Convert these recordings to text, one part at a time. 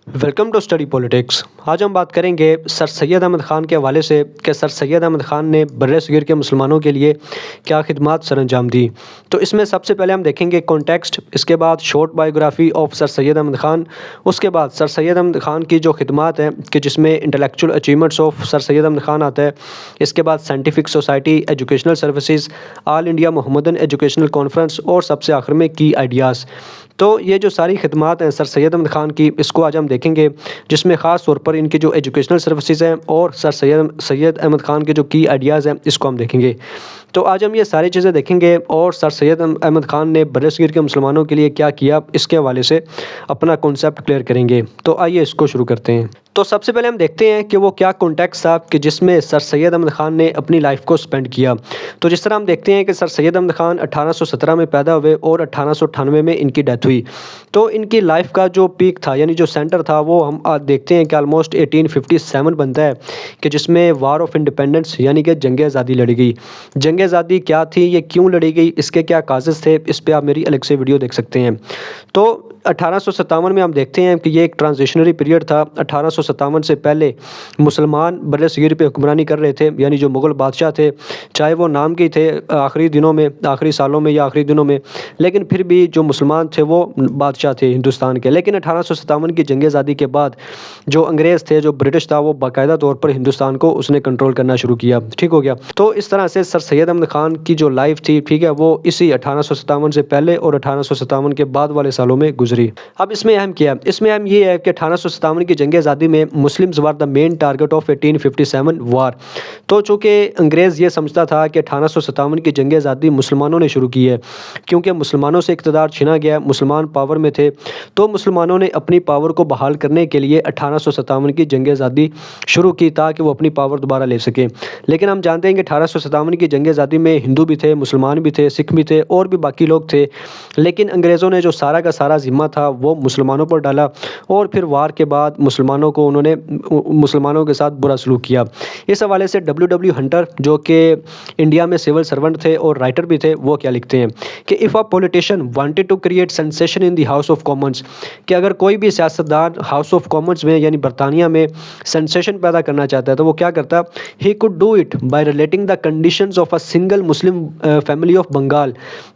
Welcome to study politics. آج ہم بات کریں گے سر سید احمد خان کے حوالے سے کہ سر سید احمد خان نے بر صغیر کے مسلمانوں کے لیے کیا خدمات سر انجام دی۔ تو اس میں سب سے پہلے ہم دیکھیں گے کانٹیکسٹ، اس کے بعد شارٹ بایوگرافی آف سر سید احمد خان، اس کے بعد سر سید احمد خان کی جو خدمات ہیں کہ جس میں انٹلیکچوئل اچیومنٹس آف سر سید احمد خان آتا ہے، اس کے بعد سائنٹیفک سوسائٹی، ایجوکیشنل سروسز، آل انڈیا محمدن ایجوکیشنل کانفرنس، اور سب سے آخر میں کی آئیڈیاز۔ تو یہ جو ساری خدمات ہیں سر سید احمد خان کی، اس کو آج ہم دیکھیں گے، جس میں خاص طور پر ان کی جو ایجوکیشنل سروسز ہیں اور سر سید احمد خان کے جو کی آئیڈیاز ہیں اس کو ہم دیکھیں گے۔ تو آج ہم یہ ساری چیزیں دیکھیں گے اور سر سید احمد خان نے بر صغیر کے مسلمانوں کے لیے کیا کیا، اس کے حوالے سے اپنا کنسیپٹ کلیئر کریں گے۔ تو آئیے اس کو شروع کرتے ہیں۔ تو سب سے پہلے ہم دیکھتے ہیں کہ وہ کیا کانٹیکس تھا کہ جس میں سر سید احمد خان نے اپنی لائف کو سپینڈ کیا۔ تو جس طرح ہم دیکھتے ہیں کہ سر سید احمد خان 1817 میں پیدا ہوئے اور 1898 میں ان کی ڈیتھ ہوئی۔ تو ان کی لائف کا جو پیک تھا یعنی جو سینٹر تھا وہ ہم دیکھتے ہیں کہ آلموسٹ 1857 بنتا ہے کہ جس میں وار آف انڈیپینڈنس یعنی کہ جنگ آزادی لڑی گئی۔ جنگ آزادی کیا تھی، یہ کیوں لڑی گئی، اس کے کیا کازز تھے، اس پہ آپ میری الگ سے ویڈیو دیکھ سکتے ہیں۔ تو 1857 میں ہم دیکھتے ہیں کہ یہ ایک ٹرانزیشنری پیریڈ تھا۔ 1857 سے پہلے مسلمان بر صغیر پہ حکمرانی کر رہے تھے، یعنی جو مغل بادشاہ تھے، چاہے وہ نام کے تھے آخری دنوں میں، آخری سالوں میں یا آخری دنوں میں، لیکن پھر بھی جو مسلمان تھے وہ بادشاہ تھے ہندوستان کے۔ لیکن 1857 کی جنگ آزادی کے بعد جو انگریز تھے، جو برٹش تھا، وہ باقاعدہ طور پر ہندوستان کو اس نے کنٹرول کرنا شروع کیا۔ ٹھیک ہو گیا۔ تو اس طرح سے سر سید احمد خان کی جو لائف تھی، ٹھیک ہے، وہ اسی 1857 سے پہلے اور 1857 کے بعد والے سالوں میں گزری۔ اب اس میں اہم کیا ہے؟ اس میں اہم یہ ہے کہ 1857 کی جنگ آزادی میں Muslims war the main target of 1857 war. تو چونکہ انگریز یہ سمجھتا تھا کہ 1857 کی جنگ آزادی مسلمانوں نے شروع کی ہے، کیونکہ مسلمانوں سے اقتدار چھینا گیا، مسلمان پاور میں تھے، تو مسلمانوں نے اپنی پاور کو بحال کرنے کے لیے 1857 کی جنگ آزادی شروع کی تاکہ وہ اپنی پاور دوبارہ لے سکیں۔ لیکن ہم جانتے ہیں کہ 1857 کی جنگ آزادی میں ہندو بھی تھے، مسلمان بھی تھے، سکھ بھی تھے اور بھی باقی لوگ تھے، لیکن انگریزوں نے جو سارا کا سارا ذمہ تھا وہ مسلمانوں پر ڈالا، اور پھر وار کے بعد مسلمانوں کے ساتھ برا سلوک کیا۔ اس حوالے سے ڈبلیو ہنٹر، جو کہ انڈیا میں سول سرونٹ تھے اور رائٹر بھی تھے، وہ کیا لکھتے ہیں کہ if a politician wanted to create sensation in the House of Commons، کہ اگر کوئی بھی سیاستدان ہاؤس آف کامنز میں یعنی برطانیہ میں سینسیشن پیدا کرنا چاہتا ہے تو وہ کیا کرتا؟ he could do it by relating the conditions of a single Muslim family of Bengal۔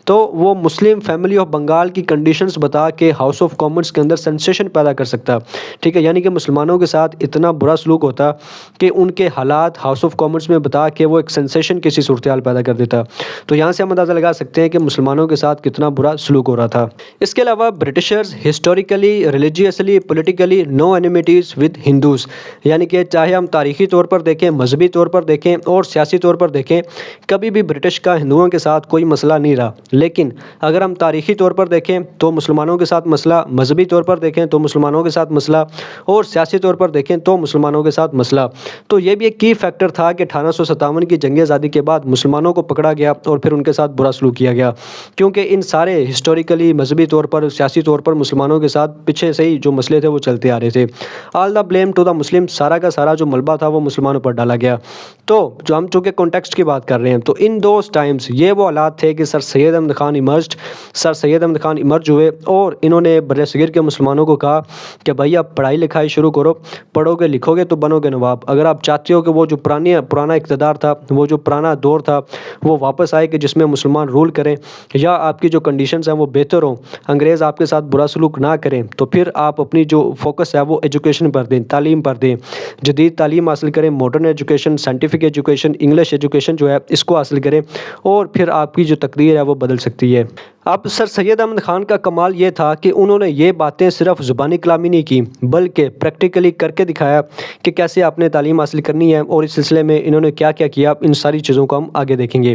تو وہ مسلم فیملی آف بنگال کی کنڈیشنز بتا کے ہاؤس آف کامنز کے اندر سینسیشن پیدا کر سکتا، ٹھیک ہے، یعنی کہ مسلمانوں کے ساتھ اتنا برا سلوک ہوتا کہ ان کے حالات ہاؤس آف کامنز میں بتا کے وہ ایک سینسیشن کسی صورتحال پیدا کر دیتا۔ تو یہاں سے ہم اندازہ لگا سکتے ہیں کہ مسلمانوں کے ساتھ کتنا برا سلوک ہو رہا تھا۔ اس کے علاوہ Britishers historically, religiously, politically no animosities with Hindus, یعنی کہ چاہے ہم تاریخی طور پر دیکھیں، مذہبی طور پر دیکھیں اور سیاسی طور پر دیکھیں، کبھی بھی برٹش کا ہندوؤں کے ساتھ کوئی مسئلہ نہیں رہا۔ لیکن اگر ہم تاریخی طور پر دیکھیں تو مسلمانوں کے ساتھ مسئلہ، مذہبی طور پر دیکھیں تو مسلمانوں کے ساتھ مسئلہ، اور سیاسی طور پر دیکھیں تو مسلمانوں کے ساتھ مسئلہ۔ تو یہ بھی ایک کی فیکٹر تھا کہ 1857 کی جنگ آزادی کے بعد مسلمانوں کو پکڑا گیا اور پھر ان کے ساتھ برا سلوک کیا گیا، کیونکہ ان سارے ہسٹوریکلی، مذہبی طور پر، سیاسی طور پر مسلمانوں کے ساتھ پیچھے سے ہی جو مسئلے تھے وہ چلتے آ رہے تھے۔ آل دا بلیم ٹو دا مسلم، سارا کا سارا جو ملبہ تھا وہ مسلمانوں پر ڈالا گیا۔ تو جو ہم چونکہ کانٹیکسٹ کی بات کر رہے ہیں، تو ان دوز ٹائمز یہ وہ حالات تھے کہ سر سید احمد خان ایمرج ہوئے اور انہوں نے بر صغیر کے مسلمانوں کو کہا کہ بھائی آپ پڑھائی لکھائی شروع کرو، پڑھو گے لکھو گے تو بنو گے نواب۔ اگر آپ چاہتے ہو کہ وہ جو پرانا اقتدار تھا، وہ جو پرانا دور تھا وہ واپس آئے کہ جس میں مسلمان رول کریں، یا آپ کی جو کنڈیشنز ہیں وہ بہتر ہوں، انگریز آپ کے ساتھ برا سلوک نہ کریں، تو پھر آپ اپنی جو فوکس ہے وہ ایجوکیشن پر دیں، تعلیم پر دیں، جدید تعلیم حاصل کریں، modern education, scientific education, English education جو ہے اس کو حاصل کریں، اور پھر آپ کی جو تقدیر ہے وہ بدل سکتی ہے۔ اب سر سید احمد خان کا کمال یہ تھا کہ انہوں نے یہ باتیں صرف زبانی کلامی نہیں کی بلکہ پریکٹیکلی کر کے دکھایا کہ کیسے آپ نے تعلیم حاصل کرنی ہے، اور اس سلسلے میں انہوں نے کیا کیا کیا، ان ساری چیزوں کو ہم آگے دیکھیں گے۔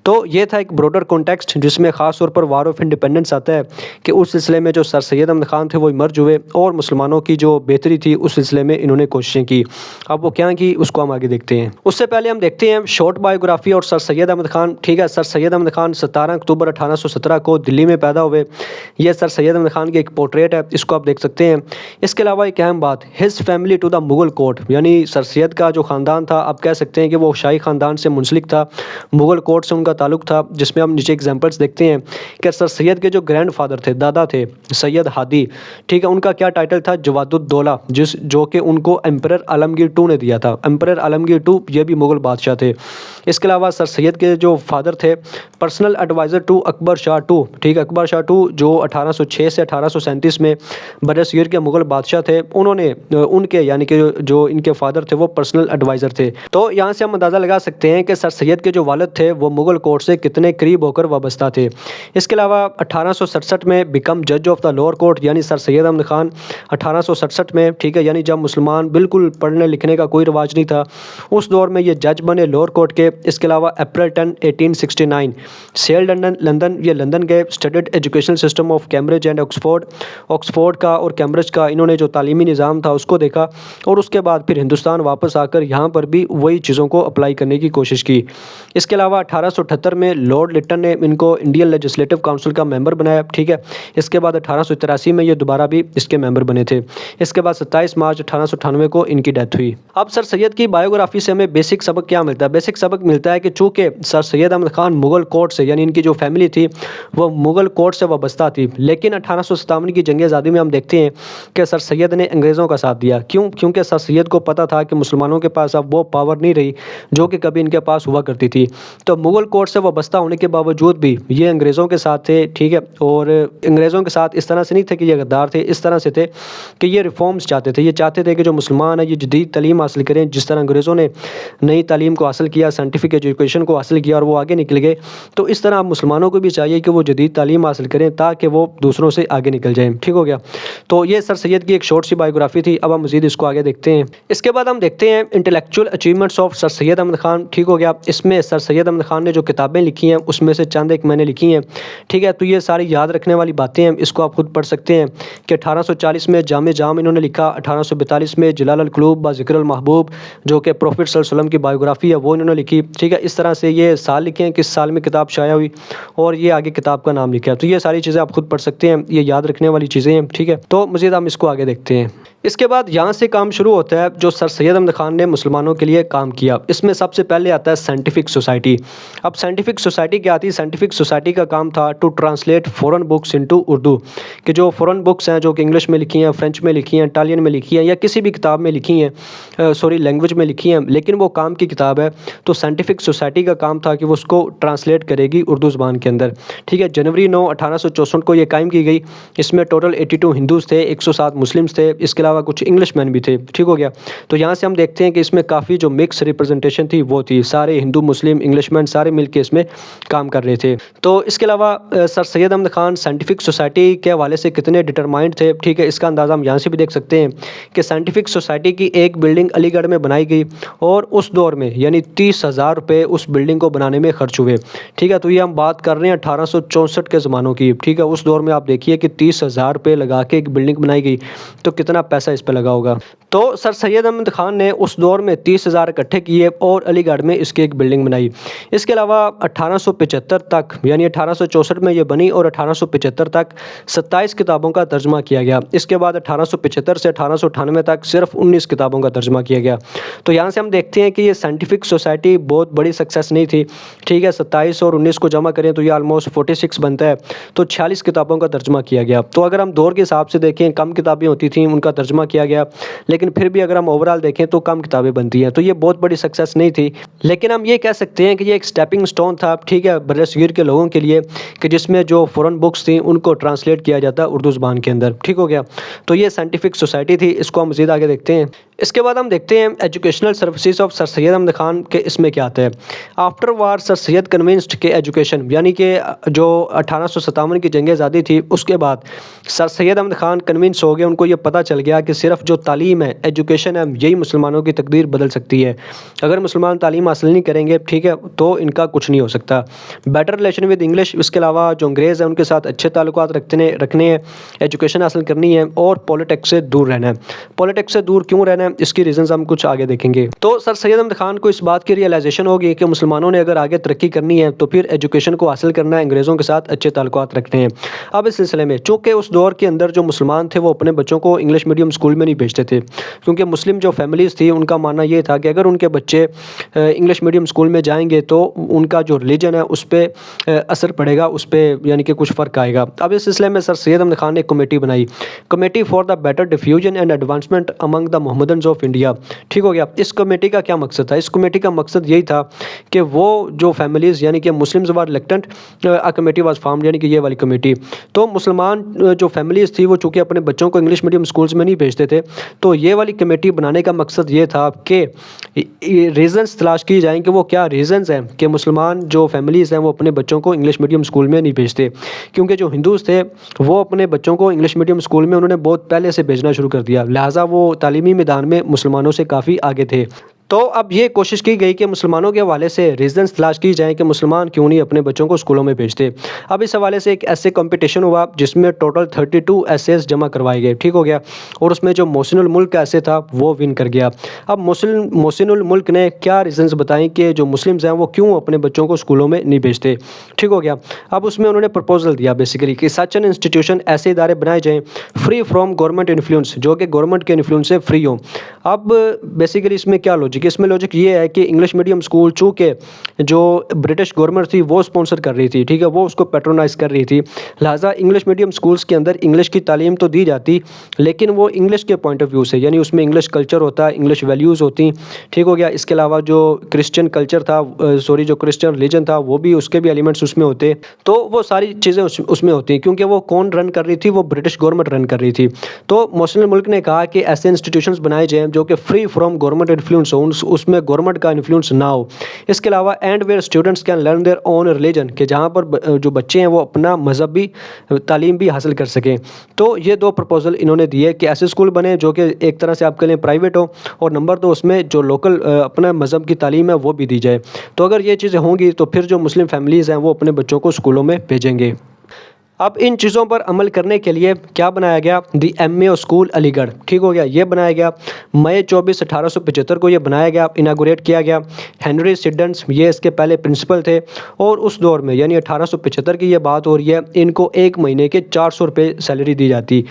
تو یہ تھا ایک براڈر کانٹیکسٹ جس میں خاص طور پر وار آف انڈیپینڈنس آتا ہے کہ اس سلسلے میں جو سر سید احمد خان تھے وہ ایمرج ہوئے اور مسلمانوں کی جو بہتری تھی اس سلسلے میں انہوں نے کوششیں کی۔ اب وہ کیا کی اس کو ہم آگے دیکھتے ہیں۔ اس سے پہلے ہم دیکھتے ہیں شارٹ بایوگرافی اور سر سید احمد خان۔ ٹھیک ہے، سر سید احمد خان 17 اکتوبر 1817 کو کو دلی میں پیدا ہوئے. یہ سر سید احمد خان کی ایک پورٹریٹ ہے, اس کو آپ دیکھ سکتے ہیں. اس کے علاوہ ایک اہم بات, his family to the Mughal court, یعنی سر سید کا جو خاندان تھا آپ کہہ سکتے ہیں کہ وہ شاہی خاندان سے منسلک تھا, مغل کورٹ سے ان کا تعلق تھا, جس میں ہم نیچے ایگزامپلس دیکھتے ہیں کہ سر سید کے جو گرینڈ فادر تھے, دادا تھے سید ہادی, ٹھیک ہے, ان کا کیا ٹائٹل تھا, جواد الدولہ, جو کہ ان کو امپرر عالمگیر ٹو نے دیا تھا. امپرر عالمگیر ٹو یہ بھی مغل بادشاہ تھے. اس کے علاوہ سر سید کے جو فادر تھے personal adviser to Akbar Shah two, ٹھیک ہے, اکبر شاہ ٹو جو 1806 سے 1837 میں بر صغیر کے مغل بادشاہ تھے, انہوں نے ان کے یعنی کہ جو ان کے فادر تھے وہ پرسنل ایڈوائزر تھے. تو یہاں سے ہم اندازہ لگا سکتے ہیں کہ سر سید کے جو والد تھے وہ مغل کورٹ سے کتنے قریب ہو کر وابستہ تھے. اس کے علاوہ 1867 میں بیکم جج آف دا لوور کورٹ, یعنی سر سید احمد خان 1867 میں, ٹھیک ہے, یعنی جب مسلمان بالکل پڑھنے لکھنے کا کوئی رواج نہیں تھا, اس دور میں یہ جج بنے لوور کورٹ کے. اس کے علاوہ اپریل 10 1869 سیل لندن یہ لندن گئے, studied educational system of Cambridge and Oxford کا اور کیمبرج کا انہوں نے جو تعلیمی نظام تھا اس کو دیکھا, اور اس کے بعد پھر ہندوستان واپس آ کر یہاں پر بھی وہی چیزوں کو اپلائی کرنے کی کوشش کی. اس کے علاوہ 1878 میں لارڈ لٹن نے ان کو انڈین لیجسلیٹو کاؤنسل کا ممبر بنایا, ٹھیک ہے. اس کے بعد 1883 میں یہ دوبارہ بھی اس کے ممبر بنے تھے. اس کے بعد 27 مارچ 1898 کو ان کی ڈیتھ ہوئی. اب سر سید کی بایوگرافی سے ہمیں بیسک سبق کیا ملتا ہے؟ بیسک سبق ملتا ہے کہ چونکہ سر سید احمد خان مغل کورٹ سے, یعنی ان کی جو فیملی تھی وہ مغل کورٹ سے وابستہ تھی, لیکن 1857 کی جنگ آزادی میں ہم دیکھتے ہیں کہ سر سید نے انگریزوں کا ساتھ دیا. کیوں؟ کیونکہ سر سید کو پتہ تھا کہ مسلمانوں کے پاس اب وہ پاور نہیں رہی جو کہ کبھی ان کے پاس ہوا کرتی تھی. تو مغل کورٹ سے وابستہ ہونے کے باوجود بھی یہ انگریزوں کے ساتھ تھے, ٹھیک ہے, اور انگریزوں کے ساتھ اس طرح سے نہیں تھے کہ یہ غدار تھے, اس طرح سے تھے کہ یہ ریفارمز چاہتے تھے. یہ چاہتے تھے کہ جو مسلمان ہیں یہ جدید تعلیم حاصل کریں, جس طرح انگریزوں نے نئی تعلیم کو حاصل کیا, سائنٹیفک ایجوکیشن کو حاصل کیا اور وہ آگے نکل گئے, تو اس طرح مسلمانوں کو بھی چاہیے کہ وہ جدید تعلیم حاصل کریں تاکہ وہ دوسروں سے آگے نکل جائیں. ٹھیک ہو گیا. تو یہ سر سید کی ایک شارٹ سی بایوگرافی تھی. اب ہم مزید اس کو آگے دیکھتے ہیں. اس کے بعد ہم دیکھتے ہیں انٹلیکچوئل اچیومنٹس آف سر سید احمد خان. ٹھیک ہو گیا. اس میں سر سید احمد خان نے جو کتابیں لکھی ہیں اس میں سے چند ایک میں نے لکھی ہیں, ٹھیک ہے. تو یہ ساری یاد رکھنے والی باتیں ہیں, اس کو آپ خود پڑھ سکتے ہیں کہ 1840 میں جام انہوں نے لکھا, 1842 میں جلال القلوب با ذکر المحبوب جو کہ پروفٹ صلی اللہ علیہ وسلم کی بایوگرافی ہے وہ انہوں نے لکھی, ٹھیک ہے. اس طرح سے یہ سال لکھے ہیں کس سال میں کتاب شائع ہوئی اور یہ آگے کتاب کا نام لکھا ہے. تو یہ ساری چیزیں آپ خود پڑھ سکتے ہیں, یہ یاد رکھنے والی چیزیں ہیں, ٹھیک ہے. تو مزید ہم اس کو آگے دیکھتے ہیں. اس کے بعد یہاں سے کام شروع ہوتا ہے جو سر سید احمد خان نے مسلمانوں کے لیے کام کیا. اس میں سب سے پہلے آتا ہے سائنٹیفک سوسائٹی. اب سائنٹیفک سوسائٹی کیا آتی ہے؟ سائنٹیفک سوسائٹی کا کام تھا to translate foreign books into Urdu, کہ جو فورن بکس ہیں جو کہ انگلش میں لکھی ہیں, فرینچ میں لکھی ہیں, اٹالین میں لکھی ہیں یا کسی بھی کتاب میں لکھی ہیں, لینگویج میں لکھی ہیں, لیکن وہ کام کی کتاب ہے, تو سائنٹیفک سوسائٹی کا کام تھا کہ وہ اس کو ٹرانسلیٹ کرے گی اردو زبان کے اندر. ٹھیک ہے. جنوری 9 1864 کو یہ قائم کی گئی. اس میں ٹوٹل 82 ہندوز تھے, 107 مسلمس تھے, اس کے علاوہ کچھ انگلش مین بھی تھے. ٹھیک ہو گیا. تو یہاں سے ہم دیکھتے ہیں کہ اس میں کافی جو مکس ریپرزنٹیشن تھی وہ تھی, سارے ہندو مسلم انگلش مین سارے مل کے اس میں کام کر رہے تھے. تو اس کے علاوہ سر سید احمد خان سائنٹیفک سوسائٹی کے حوالے سے کتنے ڈٹرمائنڈ تھے, ٹھیک ہے, اس کا اندازہ ہم یہاں سے بھی دیکھ سکتے ہیں کہ سائنٹیفک سوسائٹی کی ایک بلڈنگ علی گڑھ میں بنائی گئی اور اس دور میں یعنی 30,000 روپے اس بلڈنگ کو بنانے میں خرچ ہوئے. ٹھیک ہے. تو یہ ہم بات کر رہے ہیں 1864 کے زمانوں کی. ٹھیک ہے. اس دور میں آپ دیکھیے کہ 30,000 روپے لگا کے ایک بلڈنگ بنائی گئی, تو کتنا پیسہ اس پہ لگا ہوگا. تو سر سید احمد خان نے اس دور میں 30,000 اکٹھے کیے اور علی گڑھ میں اس کی ایک بلڈنگ بنائی. اس کے علاوہ 1875 تک یعنی 1864 میں یہ بنی اور 1875 تک 27 کتابوں کا ترجمہ کیا گیا. اس کے بعد 1875 سے 1898 تک صرف 19 کتابوں کا ترجمہ کیا گیا. تو یہاں سے ہم دیکھتے ہیں کہ یہ سائنٹیفک سوسائٹی بہت بڑی سکسیس نہیں تھی. ٹھیک ہے. 27 اور 19 کو جمع کریں تو یہ آلموسٹ 46 بنتا ہے. تو 46 کتابوں کا ترجمہ کیا گیا. تو اگر ہم دور کے حساب سے دیکھیں کم کتابیں ہوتی تھیں, ان کا ترجمہ کیا گیا, لیکن پھر بھی اگر ہم اوورال دیکھیں تو کم کتابیں بنتی ہیں. تو یہ بہت بڑی سکسیس نہیں تھی, لیکن ہم یہ کہہ سکتے ہیں کہ یہ ایک سٹیپنگ سٹون تھا, ٹھیک ہے, بر صغیر کے لوگوں کے لیے, کہ جس میں جو فورن بکس تھیں ان کو ٹرانسلیٹ کیا جاتا اردو زبان کے اندر. ٹھیک ہو گیا. تو یہ سائنٹیفک سوسائٹی تھی. اس کو ہم مزید آگے دیکھتے ہیں. اس کے بعد ہم دیکھتے ہیں ایجوکیشنل سروسز آف سر سید احمد خان کے اس میں کیا آتا ہے. آفٹر وار سر سید کنونسڈ کہ ایجوکیشن, یعنی کہ جو 1857 کی جنگ آزادی تھی اس کے بعد سر سید احمد خان کنونس ہو گئے. ان کو یہ پتہ چل گیا کہ صرف جو تعلیم ہے, ایجوکیشن ہے, یہی مسلمانوں کی تقدیر بدل سکتی ہے. اگر مسلمان تعلیم حاصل نہیں کریں گے, ٹھیک ہے, تو ان کا کچھ نہیں ہو سکتا. بیٹر ریلیشن ود انگلش, اس کے علاوہ جو انگریز ہیں ان کے ساتھ اچھے تعلقات رکھنے ہیں, ایجوکیشن حاصل کرنی ہے اور پولیٹکس سے دور رہنا ہے. پولیٹکس سے دور کیوں رہنا ہے؟ اس کی ریزنز ہم کچھ آگے دیکھیں گے۔ تو سر سید احمد خان کو اس بات کی ریئلائزیشن ہوگی کہ مسلمانوں نے اگر آگے ترقی کرنی ہے تو پھر ایجوکیشن کو حاصل کرنا ہے، انگریزوں کے ساتھ اچھے تعلقات رکھنے ہیں۔ اب اس سلسلے میں چونکہ اس دور کے اندر جو مسلمان تھے وہ اپنے بچوں کو انگلش میڈیم اسکول میں نہیں بھیجتے تھے، کیونکہ مسلم جو فیملیز تھی ان کا ماننا یہ تھا کہ اگر ان کے بچے انگلش میڈیم اسکول میں جائیں گے تو ان کا جو ریلیجن ہے اس پہ اثر پڑے گا، اس پہ یعنی کہ کچھ فرق آئے گا۔ اب اس سلسلے میں سر سید احمد خان نے ایک کمیٹی بنائی، committee for the better diffusion and advancement among the Mohammedans of India, ٹھیک ہو گیا۔ اس کمیٹی کا کیا مقصد تھا؟ اس کمیٹی کا مقصد یہی تھا کہ وہ جو فیملیز یعنی کہ Muslims were reluctant committee was formed, یعنی کہ یہ والی کمیٹی، تو مسلمان جو فیملیز تھی وہ چونکہ اپنے بچوں کو انگلش میڈیم اسکولز میں نہیں بھیجتے تھے، تو یہ والی کمیٹی بنانے کا مقصد یہ تھا کہ ریزنز تلاش کی جائیں کہ وہ کیا ریزنز ہیں کہ مسلمان جو فیملیز ہیں وہ اپنے بچوں کو انگلش میڈیم اسکول میں نہیں بھیجتے، کیونکہ جو ہندوز تھے وہ اپنے بچوں کو انگلش میڈیم اسکول میں انہوں نے بہت پہلے سے بھیجنا شروع کر دیا، لہٰذا وہ تعلیمی میدان میں مسلمانوں سے کافی آگے تھے۔ تو اب یہ کوشش کی گئی کہ مسلمانوں کے حوالے سے ریزنز تلاش کی جائیں کہ مسلمان کیوں نہیں اپنے بچوں کو اسکولوں میں بھیجتے۔ اب اس حوالے سے ایک ایسے کمپٹیشن ہوا جس میں ٹوٹل 32 ایسیز جمع کروائے گئے، ٹھیک ہو گیا، اور اس میں جو محسن الملک کا ایسے تھا وہ ون کر گیا۔ اب محسن الملک نے کیا ریزنز بتائیں کہ جو مسلمز ہیں وہ کیوں اپنے بچوں کو اسکولوں میں نہیں بھیجتے، ٹھیک ہو گیا۔ اب اس میں انہوں نے پرپوزل دیا بیسیکلی کہ سچ این انسٹیٹیوشن، ایسے ادارے بنائے جائیں فری فرام گورنمنٹ انفلوئنس، جو کہ گورنمنٹ کے انفلوئنس سے فری ہوں۔ اب بیسیکلی اس میں کیا لاجک ہے؟ اس میں لاجک یہ ہے کہ انگلش میڈیم اسکول چونکہ جو برٹش گورنمنٹ تھی وہ اسپانسر کر رہی تھی، ٹھیک ہے، وہ اس کو پیٹرونائز کر رہی تھی، لہٰذا انگلش میڈیم اسکولس کے اندر انگلش کی تعلیم تو دی جاتی لیکن وہ انگلش کے پوائنٹ آف ویو سے، یعنی اس میں انگلش کلچر ہوتا ہے، انگلش ویلیوز ہوتی، ٹھیک ہو گیا۔ اس کے علاوہ جو کرسچن کلچر تھا، جو کرسچن ریلیجن تھا وہ بھی، اس کے بھی ایلیمنٹس اس میں ہوتے، تو وہ ساری چیزیں اس میں ہوتی، کیونکہ وہ کون رن کر رہی تھی؟ وہ برٹش گورنمنٹ رن کر رہی تھی۔ تو مسلم ملک نے کہا کہ ایسے انسٹیٹیوشنز بنائے جائیں جو کہ فری فرام گورنمنٹ انفلوئنس ہوں، اس میں گورنمنٹ کا انفلوئنس نہ ہو۔ اس کے علاوہ and where students can learn their own religion, کہ جہاں پر جو بچے ہیں وہ اپنا مذہبی تعلیم بھی حاصل کر سکیں۔ تو یہ دو پرپوزل انہوں نے دیے کہ ایسے اسکول بنے جو کہ ایک طرح سے آپ کے لیے پرائیویٹ ہو، اور نمبر دو اس میں جو لوکل اپنا مذہب کی تعلیم ہے وہ بھی دی جائے۔ تو اگر یہ چیزیں ہوں گی تو پھر جو مسلم فیملیز ہیں وہ اپنے بچوں کو اسکولوں میں بھیجیں گے۔ اب ان چیزوں پر عمل کرنے کے لیے کیا بنایا گیا؟ دی ایم اے اسکول علی گڑھ، ٹھیک ہو گیا، یہ بنایا گیا مئی 24 1875 کو، یہ بنایا گیا، اناگوریٹ کیا گیا۔ ہنری سڈنس یہ اس کے پہلے پرنسپل تھے، اور اس دور میں یعنی 1875 کی یہ بات ہو رہی ہے، ان کو ایک مہینے کے 400 روپے سیلری دی جاتی۔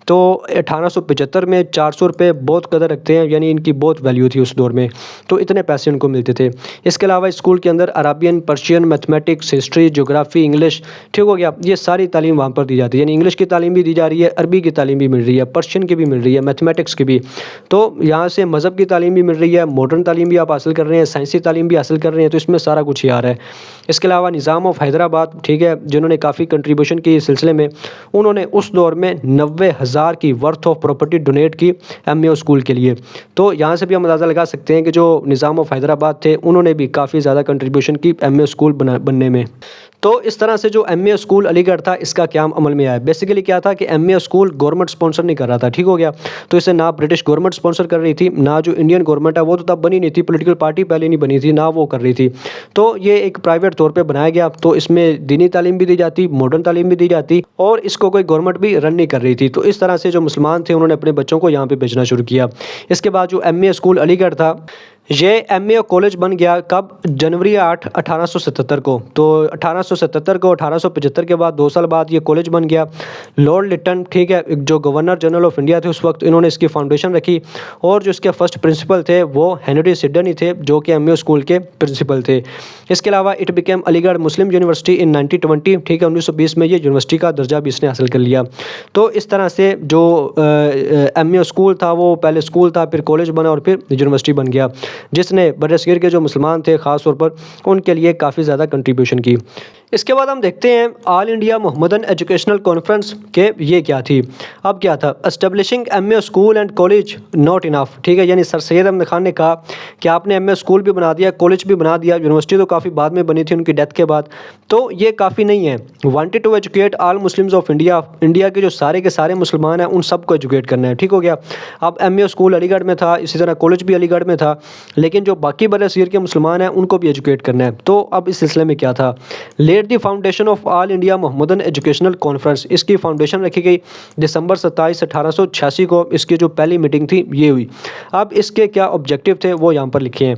تو 1875 میں 400 روپے بہت قدر رکھتے ہیں، یعنی ان کی بہت ویلیو تھی اس دور میں، تو اتنے پیسے ان کو ملتے تھے۔ اس کے علاوہ اسکول کے اندر عربین، پرشین، میتھمیٹکس، ہسٹری، جغرافی، انگلش، ٹھیک ہو گیا، یہ ساری تعلیم وہاں پر دی جاتی ہے، یعنی انگلش کی تعلیم بھی دی جا رہی ہے، عربی کی تعلیم بھی مل رہی ہے، پرشین کی بھی مل رہی ہے، میتھمیٹکس کی بھی۔ تو یہاں سے مذہب کی تعلیم بھی مل رہی ہے، ماڈرن تعلیم بھی آپ حاصل کر رہے ہیں، سائنسی تعلیم بھی حاصل کر رہے ہیں، تو اس میں سارا کچھ ہی آ رہا ہے۔ اس کے علاوہ نظام آف حیدرآباد، ٹھیک ہے، جنہوں نے کافی کنٹریبیوشن کی اس سلسلے میں، انہوں نے اس دور میں 90,000 کی ورتھ آف پراپرٹی ڈونیٹ کی ایم اے اسکول کے لیے۔ تو یہاں سے بھی ہم اندازہ لگا سکتے ہیں کہ جو نظام آف حیدرآباد تھے انہوں نے بھی کافی زیادہ کنٹریبیوشن کی ایم اے اسکول بننے میں۔ تو اس طرح سے جو ایم اے اسکول علی گڑھ تھا اس کا قیام عمل میں آیا۔ بیسیکلی کیا تھا کہ M A school government sponsor نہیں کر رہا تھا، ٹھیک ہو گیا، تو اسے نہ برٹش گورنمنٹ اسپانسر کر رہی تھی، نہ جو انڈین گورنمنٹ ہے وہ تو تب بنی نہیں تھی، پولیٹیکل پارٹی پہلے نہیں بنی تھی، نہ وہ کر رہی تھی۔ تو یہ ایک پرائیویٹ طور پہ بنایا گیا، تو اس میں دینی تعلیم بھی دی جاتی، ماڈرن تعلیم بھی دی جاتی، اور اس کو کوئی گورنمنٹ بھی رن نہیں کر رہی تھی۔ تو اس طرح سے جو مسلمان تھے انہوں نے اپنے بچوں کو یہاں پہ بھیجنا شروع کیا۔ اس کے بعد جو ایم اے اسکول علی گڑھ تھا یہ ایم اے کالج بن گیا کب؟ جنوری 8 1877 کو۔ تو 1877 کو 1875 کے بعد 2 سال بعد یہ کالج بن گیا۔ لارڈ لٹن، ٹھیک ہے، جو گورنر جنرل آف انڈیا تھے اس وقت، انہوں نے اس کی فاؤنڈیشن رکھی، اور جو اس کے فرسٹ پرنسپل تھے وہ ہنری سڈن ہی تھے جو کہ ایم اے اسکول کے پرنسپل تھے۔ اس کے علاوہ اٹ بیکیم علی گڑھ مسلم یونیورسٹی ان 1920، ٹھیک ہے، 1920 میں یہ یونیورسٹی کا درجہ بھی اس نے حاصل کر لیا۔ تو اس طرح سے جو ایم اے اسکول تھا وہ پہلے اسکول تھا، پھر کالج بنا، اور پھر یونیورسٹی بن گیا، جس نے برصغیر کے جو مسلمان تھے خاص طور پر ان کے لیے کافی زیادہ کنٹریبیوشن کی۔ اس کے بعد ہم دیکھتے ہیں آل انڈیا محمدن ایجوکیشنل کانفرنس کہ یہ کیا تھی۔ اب کیا تھا؟ Establishing M A school and college not enough, ٹھیک ہے، یعنی سر سید احمد خان نے کہا کہ آپ نے ایم اے اسکول بھی بنا دیا، کالج بھی بنا دیا، یونیورسٹی تو کافی بعد میں بنی تھی ان کی ڈیتھ کے بعد، تو یہ کافی نہیں ہے۔ Wanted to educate all Muslims of India, India کے جو سارے کے سارے مسلمان ہیں ان سب کو ایجوکیٹ کرنا ہے، ٹھیک ہو گیا۔ اب ایم اے اسکول علی گڑھ میں تھا، اسی طرح کالج بھی علی گڑھ میں تھا، لیکن جو باقی برصغیر کے مسلمان ہیں ان کو بھی ایجوکیٹ کرنا ہے۔ تو اب اس سلسلے میں کیا تھا؟ Laid the foundation of all India Mohammedan educational Conference, اس کی فاؤنڈیشن رکھی گئی دسمبر 27 1886 کو، اس کی جو پہلی میٹنگ تھی یہ ہوئی۔ اب اس کے کیا آبجیکٹیو تھے وہ یہاں پر لکھے ہیں۔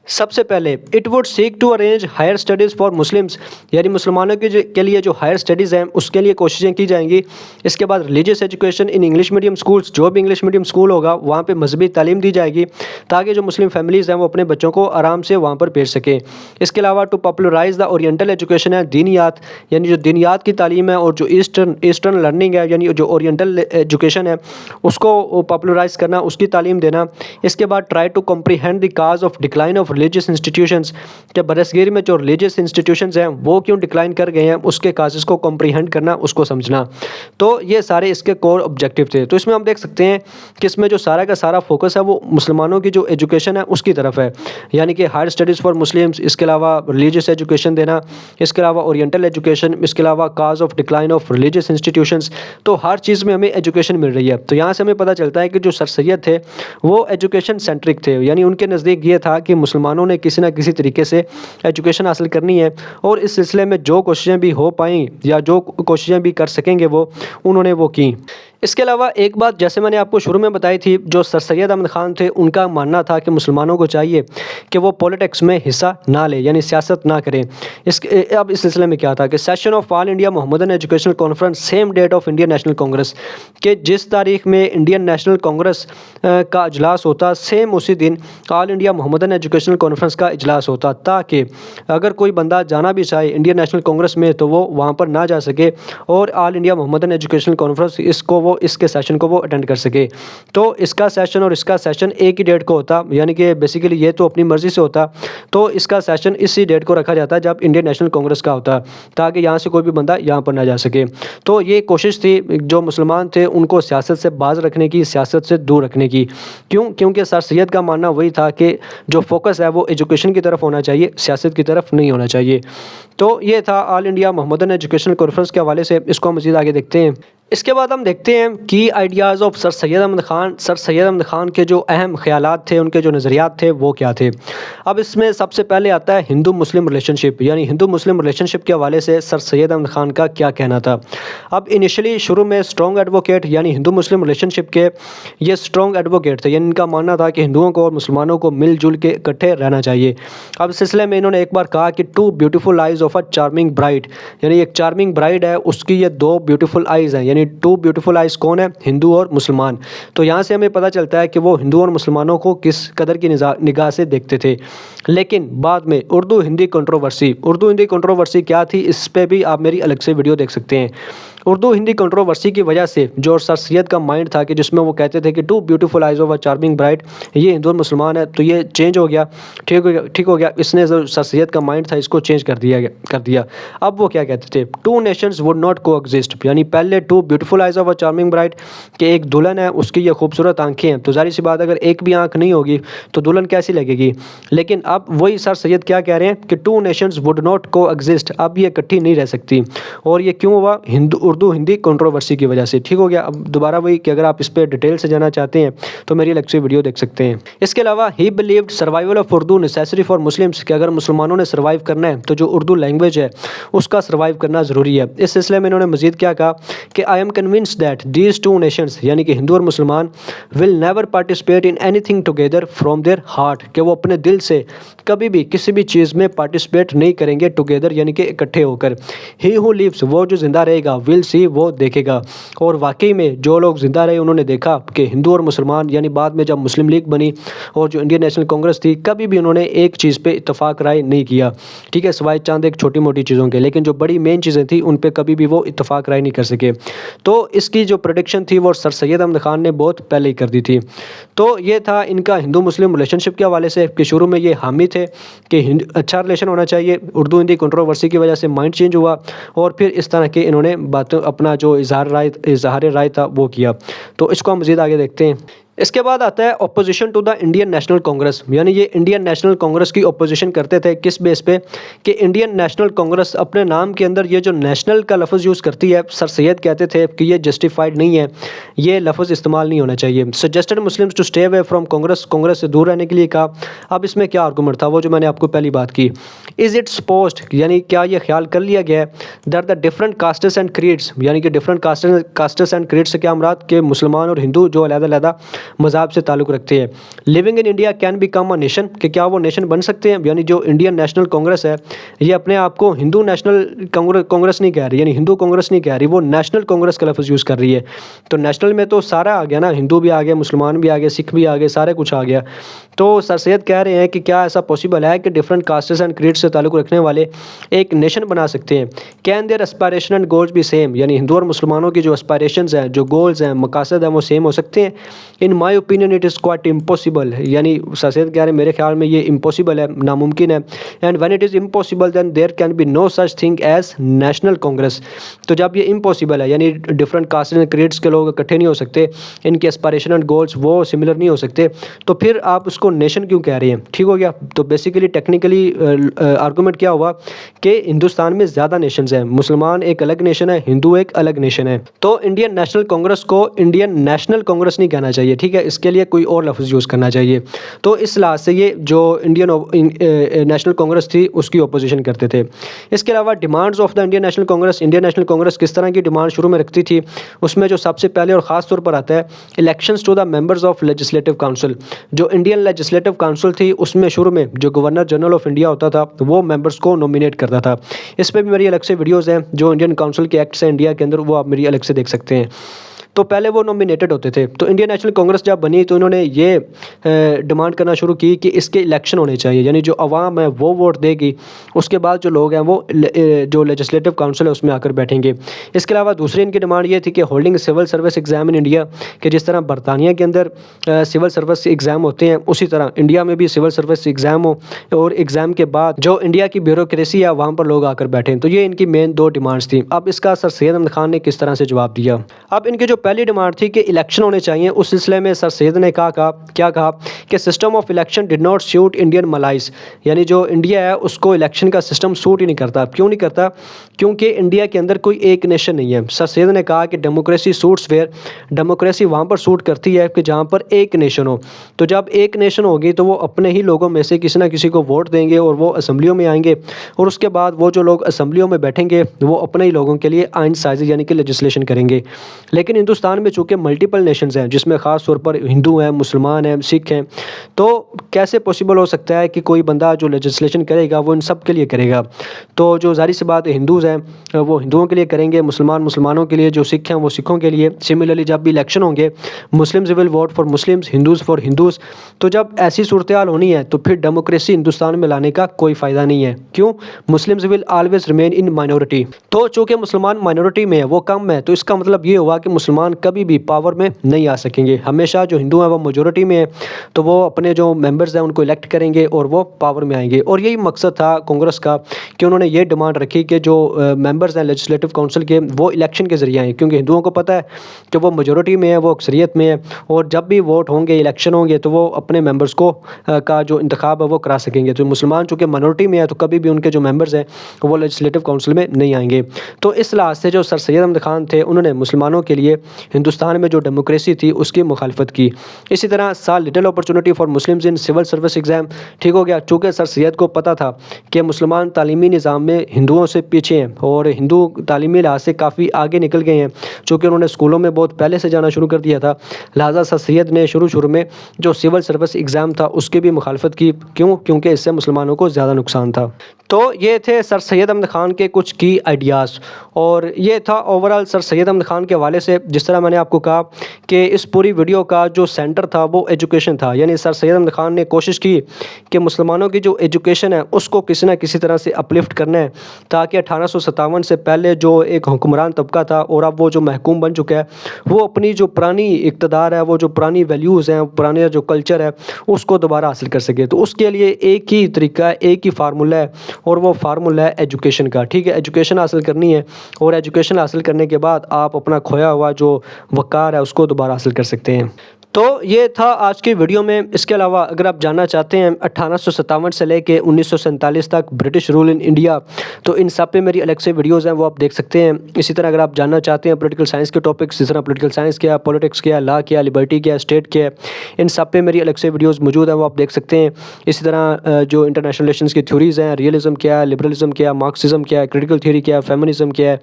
سب سے پہلے it would seek to arrange higher studies for Muslims, یعنی مسلمانوں کے لیے جو ہائر اسٹڈیز ہیں اس کے لیے کوششیں کی جائیں گی۔ اس کے بعد religious education in English medium schools, جو بھی انگلش میڈیم اسکول ہوگا وہاں پہ مذہبی تعلیم دی جائے گی تاکہ جو مسلم فیملیز ہیں وہ اپنے بچوں کو آرام سے وہاں پر بھیج سکیں۔ اس کے علاوہ to popularise the oriental education ہے، دینیات، یعنی جو دینیات کی تعلیم ہے اور جو ایسٹرن لرننگ ہے یعنی جو اورینٹل ایجوکیشن ہے اس کو پاپولرائز کرنا، اس کی تعلیم دینا۔ اس کے بعد try to comprehend the cause of decline of religious institutions, کہ برصغیر میں جو ریلیجیس انسٹیٹیوشنز ہیں وہ کیوں ڈکلائن کر گئے ہیں، اس کے کازز کو کمپریہینڈ کرنا، اس کو سمجھنا۔ تو یہ سارے اس کے کور آبجیکٹیو تھے۔ تو اس میں ہم دیکھ سکتے ہیں کہ اس میں جو سارا کا سارا فوکس ہے وہ مسلمانوں کی جو ایجوکیشن ہے اس کی طرف ہے، یعنی کہ ہائر اسٹڈیز فار مسلمس، اس کے علاوہ ریلیجیس ایجوکیشن دینا، اس کے علاوہ اورینٹل ایجوکیشن، اس کے علاوہ cause of decline of religious institutions. تو ہر چیز میں ہمیں ایجوکیشن مل رہی ہے۔ تو یہاں سے ہمیں پتہ چلتا ہے کہ جو سر سید تھے وہ ایجوکیشن سینٹرک تھے، یعنی ان کے نزدیک یہ تھا کہ مسلمانوں نے کسی نہ کسی طریقے سے ایجوکیشن حاصل کرنی ہے، اور اس سلسلے میں جو کوششیں بھی ہو پائیں یا جو کوششیں بھی کر سکیں گے وہ انہوں نے وہ کی۔ اس کے علاوہ ایک بات جیسے میں نے آپ کو شروع میں بتائی تھی، جو سر سید احمد خان تھے ان کا ماننا تھا کہ مسلمانوں کو چاہیے کہ وہ پولیٹکس میں حصہ نہ لے، یعنی سیاست نہ کریں۔ اب اس سلسلے میں کیا تھا کہ session of all India Mohammedan educational conference same date of Indian National Congress, کہ جس تاریخ میں انڈین نیشنل کانگریس کا اجلاس ہوتا سیم اسی دن آل انڈیا محمدن ایجوکیشنل کانفرنس کا اجلاس ہوتا، تاکہ اگر کوئی بندہ جانا بھی چاہے انڈین نیشنل کانگریس میں تو وہ وہاں پر نہ جا سکے، اور آل انڈیا محمدن ایجوکیشنل کانفرنس اس کے سیشن کو وہ اٹینڈ کر سکے۔ تو اس کا سیشن اور اس کا سیشن ایک ہی ڈیٹ کو ہوتا، یعنی کہ بیسیکلی یہ تو اپنی مرضی سے ہوتا، تو اس کا سیشن اسی ڈیٹ کو رکھا جاتا جب انڈین نیشنل کانگریس کا ہوتا، تاکہ یہاں سے کوئی بھی بندہ یہاں پر نہ جا سکے۔ تو یہ کوشش تھی جو مسلمان تھے ان کو سیاست سے باز رکھنے کی، سیاست سے دور رکھنے کی۔ کیونکہ سر سید کا ماننا وہی تھا کہ جو فوکس ہے وہ ایجوکیشن کی طرف ہونا چاہیے، سیاست کی طرف نہیں ہونا چاہیے۔ تو یہ تھا آل انڈیا محمدن ایجوکیشنل کانفرنس کے حوالے سے، اس کو مزید آگے دیکھتے ہیں۔ اس کے بعد ہم دیکھتے ہیں کی آئیڈیاز آف سر سید احمد خان۔ سر سید احمد خان کے جو اہم خیالات تھے، ان کے جو نظریات تھے وہ کیا تھے؟ اب اس میں سب سے پہلے آتا ہے ہندو مسلم ریلیشن شپ، یعنی ہندو مسلم ریلیشن شپ کے حوالے سے سر سید احمد خان کا کیا کہنا تھا۔ اب انیشلی شروع میں اسٹرانگ ایڈوکیٹ، یعنی ہندو مسلم ریلیشن شپ کے یہ اسٹرانگ ایڈوکیٹ تھے، یعنی ان کا ماننا تھا کہ ہندوؤں کو اور مسلمانوں کو مل جل کے اکٹھے رہنا چاہیے۔ اب اس سلسلے میں انہوں نے ایک بار کہا کہ two beautiful eyes of a charming bride, یعنی ایک چارمنگ برائڈ ہے اس کی یہ دو بیوٹیفل آئیز ہیں، یعنی ٹو بیوٹیفل آئیز کون ہے؟ ہندو اور مسلمان۔ تو یہاں سے ہمیں پتہ چلتا ہے کہ وہ ہندو اور مسلمانوں کو کس قدر کی نگاہ سے دیکھتے تھے۔ لیکن بعد میں اردو ہندی کنٹروورسی کیا تھی، اس پہ بھی آپ میری الگ سے ویڈیو دیکھ سکتے ہیں۔ اردو ہندی کنٹروورسی کی وجہ سے جو سر سید کا مائنڈ تھا کہ جس میں وہ کہتے تھے کہ two beautiful eyes of a charming bride, یہ ہندو اور مسلمان ہے، تو یہ چینج ہو گیا، ٹھیک ہو گیا۔ اس نے جو سر سید کا مائنڈ تھا اس کو چینج کر دیا۔ اب وہ کیا کہتے تھے؟ Two nations would not coexist, یعنی پہلے two beautiful eyes of a charming bride کہ ایک دلہن ہے اس کی یہ خوبصورت آنکھیں ہیں، تو ظاہر سی بات اگر ایک بھی آنکھ نہیں ہوگی تو دلہن کیسی لگے گی؟ لیکن اب وہی سر سید کیا کہہ رہے ہیں کہ ٹو نیشنز وڈ ناٹ کو ایگزسٹ، اب یہ اکٹھی نہیں رہ سکتی۔ اور یہ کیوں ہوا؟ اردو ہندی کنٹروورسی کی وجہ سے۔ ٹھیک ہو گیا۔ اب دوبارہ وہی کہ اگر آپ اس پہ ڈیٹیل سے جانا چاہتے ہیں تو میری الگ سے ویڈیو دیکھ سکتے ہیں۔ اس کے علاوہ he believed survival of Urdu necessary for Muslims, کہ اگر مسلمانوں نے سروائیو کرنا ہے تو جو اردو لینگویج ہے اس کا سروائیو کرنا ضروری ہے۔ اس سلسلے میں انہوں نے مزید کیا کہا کہ I am convinced that these two nations, یعنی کہ ہندو اور مسلمان، will never participate in anything together from their heart, کہ وہ اپنے دل سے کبھی بھی کسی بھی چیز میں پارٹیسپیٹ نہیں کریں گے ٹوگیدر، یعنی کہ اکٹھے ہو کر۔ ہی ہو لیوز، وہ جو زندہ رہے گا، ول سی، وہ دیکھے گا۔ اور واقعی میں جو لوگ زندہ رہے انہوں نے دیکھا کہ ہندو اور مسلمان، یعنی بعد میں جب مسلم لیگ بنی اور جو انڈین نیشنل کانگریس تھی، کبھی بھی انہوں نے ایک چیز پہ اتفاق رائے نہیں کیا، ٹھیک ہے، سوائے چاند ایک چھوٹی موٹی چیزوں کے، لیکن جو بڑی مین چیزیں تھیں ان پہ کبھی بھی وہ اتفاق رائے نہیں کر سکے۔ تو اس کی جو پریڈکشن تھی وہ سر سید احمد خان نے بہت پہلے ہی کر دی تھی۔ تو یہ تھا ان کا ہندو مسلم ریلیشن شپ کے حوالے سے کہ شروع میں یہ حامی تھے کہ اچھا ریلیشن ہونا چاہیے، اردو ہندی کنٹروورسی کی وجہ سے مائنڈ چینج ہوا، اور پھر اس طرح کے انہوں نے باتوں اپنا جو اظہار رائے تھا وہ کیا۔ تو اس کو ہم مزید آگے دیکھتے ہیں۔ اس کے بعد آتا ہے opposition to the Indian National Congress, یعنی یہ انڈین نیشنل کانگریس کی اپوزیشن کرتے تھے کس بیس پہ کہ انڈین نیشنل کانگریس اپنے نام کے اندر یہ جو نیشنل کا لفظ یوز کرتی ہے، سر سید کہتے تھے کہ یہ جسٹیفائڈ نہیں ہے، یہ لفظ استعمال نہیں ہونا چاہیے. Suggested Muslims to stay away from Congress, Congress سے دور رہنے کے لیے کہا. اب اس میں کیا آرگومنٹ تھا، وہ جو میں نے آپ کو پہلی بات کی، از اٹ سپوزڈ، یعنی کیا یہ خیال کر لیا گیا ہے that the different castes and creeds, یعنی کہ ڈفرنٹ کاسٹس اینڈ کریڈس سے کیا مراد کہ مسلمان اور ہندو جو علیحدہ علیحدہ مذہب سے تعلق رکھتے ہیں، living in India can become a nation, کہ کیا وہ نیشن بن سکتے ہیں. یعنی جو انڈین نیشنل کانگریس ہے یہ اپنے آپ کو ہندو نیشنل کانگریس نہیں کہہ رہی، یعنی ہندو کانگریس نہیں کہہ رہی، وہ نیشنل کانگریس کا لفظ یوز کر رہی ہے. تو نیشنل میں تو سارا آ گیا نا، ہندو بھی آ گیا، مسلمان بھی آ گیا، سکھ بھی آ گئے، سارے کچھ آ گیا. تو سر سید کہہ رہے ہیں کہ کیا ایسا پاسبل ہے کہ ڈفرنٹ کاسٹس اینڈ کریڈ سے تعلق رکھنے والے ایک نیشن بنا سکتے ہیں. کین دیئر اسپائریشن اینڈ گولز بھی سیم، یعنی ہندو اور مسلمانوں کی جو اسپائریشنز ہیں، جو گولز ہیں، مقاصد ہیں، وہ سیم ہو سکتے ہیں. In my opinion it is quite impossible, یعنی سر سید کہہ رہے ہیں میرے خیال میں یہ امپاسبل ہے، ناممکن ہے. And when it is impossible then there can be no such thing as National Congress. تو جب یہ امپاسبل ہے، یعنی ڈفرنٹ کاسٹ اینڈ کریڈس کے لوگ اکٹھے نہیں ہو سکتے، ان کے اسپائریشن اینڈ گولز وہ سملر نہیں ہو سکتے، تو پھر آپ اس کو نیشن کیوں کہہ رہے ہیں. ٹھیک ہو گیا. تو بیسیکلی ٹیکنیکلی آرگومنٹ کیا ہوا کہ ہندوستان میں زیادہ نیشنز ہیں، مسلمان ایک الگ نیشن ہے، ہندو ایک الگ نیشن ہے. تو انڈین نیشنل کانگریس کو انڈین نیشنل کانگریس نہیں کہنا چاہیے، ٹھیک ہے، اس کے لیے کوئی اور لفظ یوز کرنا چاہیے. تو اس لحاظ سے یہ جو انڈین نیشنل کانگریس تھی اس کی اپوزیشن کرتے تھے. اس کے علاوہ demands of the Indian National Congress, Indian National Congress کس طرح کی ڈیمانڈ شروع میں رکھتی تھی، اس میں جو سب سے پہلے اور خاص طور پر آتا ہے elections to the members of legislative council. جو انڈین لیجسلیٹو کاؤنسل تھی اس میں شروع میں جو گورنر جنرل آف انڈیا ہوتا تھا وہ ممبرز کو نومینیٹ کرتا تھا. اس پہ بھی میری الگ سے ویڈیوز ہیں جو انڈین کاؤنسل کے ایکٹس ہیں انڈیا کے اندر، وہ آپ میری الگ سے دیکھ سکتے ہیں. تو پہلے وہ نومینیٹڈ ہوتے تھے. تو انڈین نیشنل کانگریس جب بنی تو انہوں نے یہ ڈیمانڈ کرنا شروع کی کہ اس کے الیکشن ہونے چاہیے، یعنی جو عوام ہے وہ ووٹ دے گی، اس کے بعد جو لوگ ہیں وہ جو لیجسلیٹو کاؤنسل ہے اس میں آ کر بیٹھیں گے. اس کے علاوہ دوسری ان کی ڈیمانڈ یہ تھی کہ holding civil service exam in India, کہ جس طرح برطانیہ کے اندر سول سروس ایگزام ہوتے ہیں اسی طرح انڈیا میں بھی سول سروس ایگزام ہو، اور ایگزام کے بعد جو انڈیا کی بیوروکریسی ہے وہاں پر لوگ آ کر بیٹھیں. تو یہ ان کی مین دو ڈیمانڈس تھیں. اب اس کا سر سید احمد خان نے کس طرح سے جواب دیا. اب ان کے جو پہلی ڈیمانڈ تھی کہ الیکشن ہونے چاہیے، اس سلسلے میں سر سید نے کیا کہا کہ system of election did not suit Indian milieus, یعنی جو انڈیا ہے اس کو الیکشن کا سسٹم سوٹ ہی نہیں کرتا. کیوں نہیں کرتا؟ کیونکہ انڈیا کے اندر کوئی ایک نیشن نہیں ہے. سر سید نے کہا کہ ڈیموکریسی سوٹس ویئر، ڈیموکریسی وہاں پر سوٹ کرتی ہے کہ جہاں پر ایک نیشن ہو. تو جب ایک نیشن ہوگی تو وہ اپنے ہی لوگوں میں سے کسی نہ کسی کو ووٹ دیں گے اور وہ اسمبلیوں میں آئیں گے، اور اس کے بعد وہ جو لوگ اسمبلیوں میں بیٹھیں گے وہ اپنے ہی لوگوں کے لیے آئین سازی یعنی کہ لیجسلیشن کریں گے. لیکن ہندوستان میں چونکہ ملٹیپل نیشنز ہیں جس میں خاص طور پر ہندو ہیں، مسلمان ہیں، سکھ ہیں، تو کیسے پاسبل ہو سکتا ہے کہ کوئی بندہ جو لیجسلیشن کرے گا وہ ان سب کے لیے کرے گا. تو جو ظاہر سی بات ہندوز ہیں وہ ہندوؤں کے لیے کریں گے، مسلمانوں کے لیے، جو سکھ ہیں وہ سکھوں کے لیے. سملرلی جب بھی الیکشن ہوں گے Muslims will vote for Muslims, Hindus for Hindus. تو جب ایسی صورتحال ہونی ہے تو پھر ڈیموکریسی ہندوستان میں لانے کا کوئی فائدہ نہیں ہے. کیوں؟ Muslims will always remain in minority. تو چونکہ مسلمان مائنورٹی میں ہے، وہ کم ہے، تو اس کا مطلب یہ ہوا کہ مسلمان کبھی بھی پاور میں نہیں آ سکیں گے. ہمیشہ جو ہندو ہیں وہ میجورٹی میں ہیں تو وہ اپنے جو ممبرز ہیں ان کو الیکٹ کریں گے اور وہ پاور میں آئیں گے. اور یہی مقصد تھا کانگریس کا کہ انہوں نے یہ ڈیمانڈ رکھی کہ جو ممبرز ہیں لیجسلیٹو کاؤنسل کے وہ الیکشن کے ذریعے آئیں، کیونکہ ہندوؤں کو پتہ ہے کہ وہ میجورٹی میں ہے، وہ اکثریت میں ہے، اور جب بھی ووٹ ہوں گے، الیکشن ہوں گے تو وہ اپنے ممبرز کو کا جو انتخاب ہے وہ کرا سکیں گے. تو مسلمان چونکہ مائنورٹی میں ہے تو کبھی بھی ان کے جو ممبرز ہیں وہ لیجسلیٹو کاؤنسل میں نہیں آئیں گے. تو اس لحاظ سے جو سر سید احمد خان تھے انہوں نے مسلمانوں کے لیے ہندوستان میں جو ڈیموکریسی تھی اس کی مخالفت کی. اسی طرح little opportunity for Muslims in civil service exam. ٹھیک ہو گیا. چونکہ سر سید کو پتہ تھا کہ مسلمان تعلیمی نظام میں ہندوؤں سے پیچھے ہیں اور ہندو تعلیمی لحاظ سے کافی آگے نکل گئے ہیں، چونکہ انہوں نے اسکولوں میں بہت پہلے سے جانا شروع کر دیا تھا، لہٰذا سر سید نے شروع میں جو سول سروس ایگزام تھا اس کی بھی مخالفت کی. کیوں؟ کیونکہ اس سے مسلمانوں کو زیادہ نقصان تھا. تو یہ تھے سر سید احمد خان کے کچھ کی آئیڈیاز، اور یہ تھا اوورال سر سید احمد خان کے حوالے سے. جس طرح میں نے آپ کو کہا کہ اس پوری ویڈیو کا جو سینٹر تھا وہ ایجوکیشن تھا، یعنی سر سید احمد خان نے کوشش کی کہ مسلمانوں کی جو ایجوکیشن ہے اس کو کسی نہ کسی طرح سے اپلفٹ کرنا ہے، تاکہ 1857 سے پہلے جو ایک حکمران طبقہ تھا اور اب وہ جو محکوم بن چکا ہے وہ اپنی جو پرانی اقتدار ہے، وہ جو پرانی ویلیوز ہیں، پرانے جو کلچر ہے اس کو دوبارہ حاصل کر سکے. تو اس کے لیے ایک ہی طریقہ ہے، ایک ہی فارمولہ ہے، اور وہ فارمولہ ہے ایجوکیشن کا. ٹھیک ہے، ایجوکیشن حاصل کرنی ہے، اور ایجوکیشن حاصل کرنے کے بعد آپ اپنا کھویا ہوا جو وقار ہے اس کو دوبارہ حاصل کر سکتے ہیں. تو یہ تھا آج کی ویڈیو میں. اس کے علاوہ اگر آپ جاننا چاہتے ہیں 1857 سے لے کے 1947 تک برٹش رول ان انڈیا، تو ان سب پہ میری الگ سے ویڈیوز ہیں، وہ آپ دیکھ سکتے ہیں. اسی طرح اگر آپ جاننا چاہتے ہیں پولیٹیکل سائنس کے ٹاپکس، جس طرح پولیٹیکل سائنس کیا، پولیٹکس کیا، لا کیا، لبرٹی کیا، اسٹیٹ کیا، ان سب پہ میری الگ سے ویڈیوز موجود ہیں، وہ آپ دیکھ سکتے ہیں. اسی طرح جو انٹرنیشنل ریلیشنز کی تھیوریز ہیں، ریئلزم کیا، لبرلزم کیا، مارکسزم کیا، کریٹیکل تھیوری کیا، فیمنزم کیا ہے،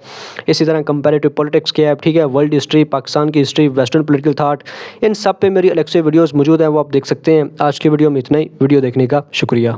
اسی طرح کمپیریٹیو پولیٹکس کیا ہے، ٹھیک ہے، ورلڈ ہسٹری، پاکستان کی ہسٹری، ویسٹرن پولیٹیکل تھاٹ، ان سب پہ میری الگ سے ویڈیوز موجود ہیں، وہ آپ دیکھ سکتے ہیں. آج کی ویڈیو میں اتنا ہی. ویڈیو دیکھنے کا شکریہ.